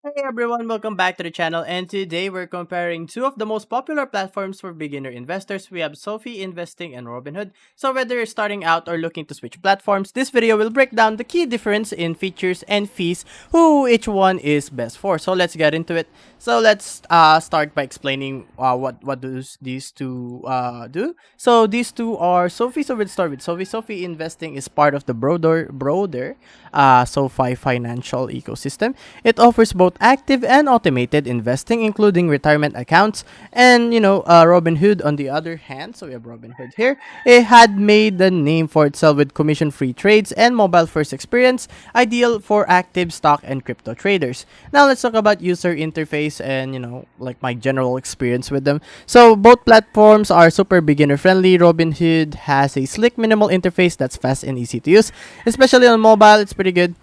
Hey everyone, welcome back to the channel, and today we're comparing two of the most popular platforms for beginner investors. We have SoFi Investing and Robinhood. So whether you're starting out or looking to switch platforms, this video will break down the key difference in features and fees, who each one is best for. So let's get into it. So let's start by explaining what does these two do. So these two are SoFi. So we'll start with SoFi. SoFi Investing is part of the broader SoFi financial ecosystem. It offers both active and automated investing, including retirement accounts. And Robinhood, on the other hand, so we have Robinhood here. It had made the name for itself with commission-free trades and mobile-first experience, ideal for active stock and crypto traders. Now let's talk about user interface and like my general experience with them. So both platforms are super beginner friendly. Robinhood has a slick minimal interface that's fast and easy to use, especially on mobile. It's pretty good.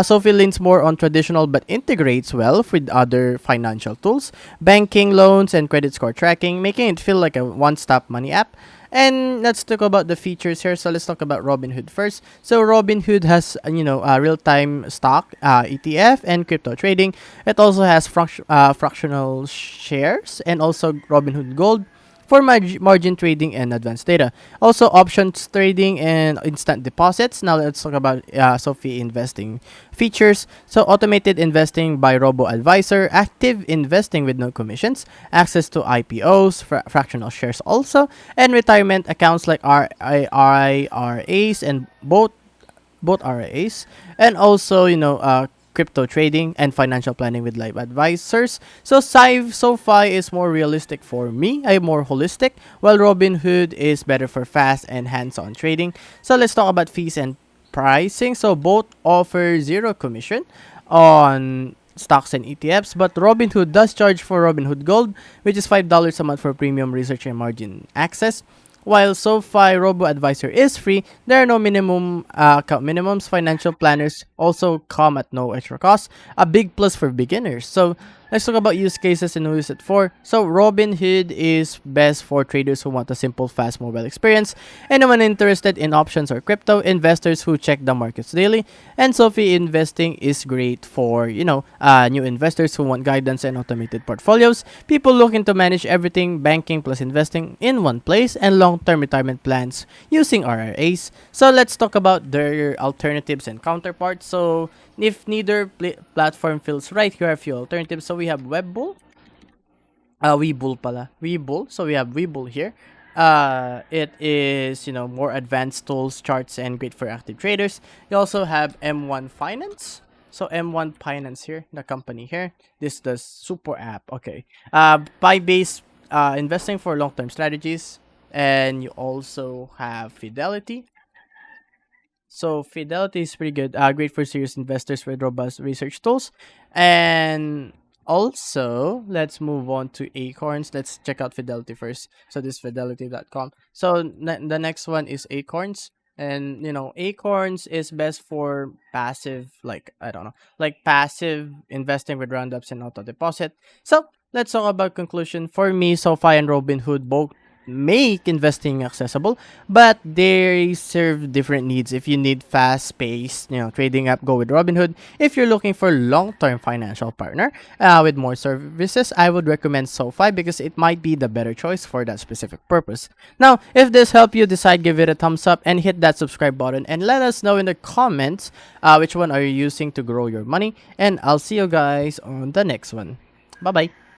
SoFi leans more on traditional but integrates well with other financial tools, banking, loans, and credit score tracking, making it feel like a one-stop money app. And let's talk about the features here. So let's talk about Robinhood first. So Robinhood has real-time stock, ETF, and crypto trading. It also has fractional shares and also Robinhood Gold for margin trading and advanced data. Also, options trading and instant deposits. Now, let's talk about SoFi investing features. So, automated investing by robo advisor, active investing with no commissions, access to IPOs, fractional shares also, and retirement accounts like IRAs and both RAs, and also crypto trading and financial planning with live advisors. So SoFi is more realistic for me. I'm more holistic, while Robinhood is better for fast and hands-on trading. So let's talk about fees and pricing. So both offer zero commission on stocks and ETFs, but Robinhood does charge for Robinhood Gold, which is $5 a month for premium research and margin access. While SoFi Robo Advisor is free, there are no minimum account minimums. Financial planners also come at no extra cost, a big plus for beginners. So let's talk about use cases and who use it for. So Robinhood is best for traders who want a simple, fast mobile experience, anyone interested in options or crypto, investors who check the markets daily, and SoFi Investing is great for new investors who want guidance and automated portfolios, people looking to manage everything banking plus investing in one place, and long-term retirement plans using RRAs. So let's talk about their alternatives and counterparts. So if neither platform feels right, here are a few alternatives. So we have Webull pala. Webull. So we have Webull here. It is, more advanced tools, charts, and great for active traders. You also have M1 Finance. So M1 Finance here, the company here. This is the super app. Okay. Buy-based investing for long-term strategies. And you also have Fidelity. So Fidelity is pretty good. Great for serious investors with robust research tools. And also, let's move on to Acorns. Let's check out Fidelity first. So this is fidelity.com. So the next one is Acorns. And Acorns is best for passive, like I don't know, like passive investing with roundups and auto deposit. So let's talk about conclusion. For me, SoFi and Robinhood both make investing accessible, but they serve different needs. If you need fast-paced, trading app, go with Robinhood. If you're looking for long-term financial partner with more services, I would recommend SoFi because it might be the better choice for that specific purpose. Now, if this helped you decide, give it a thumbs up and hit that subscribe button and let us know in the comments which one are you using to grow your money. And I'll see you guys on the next one. Bye bye.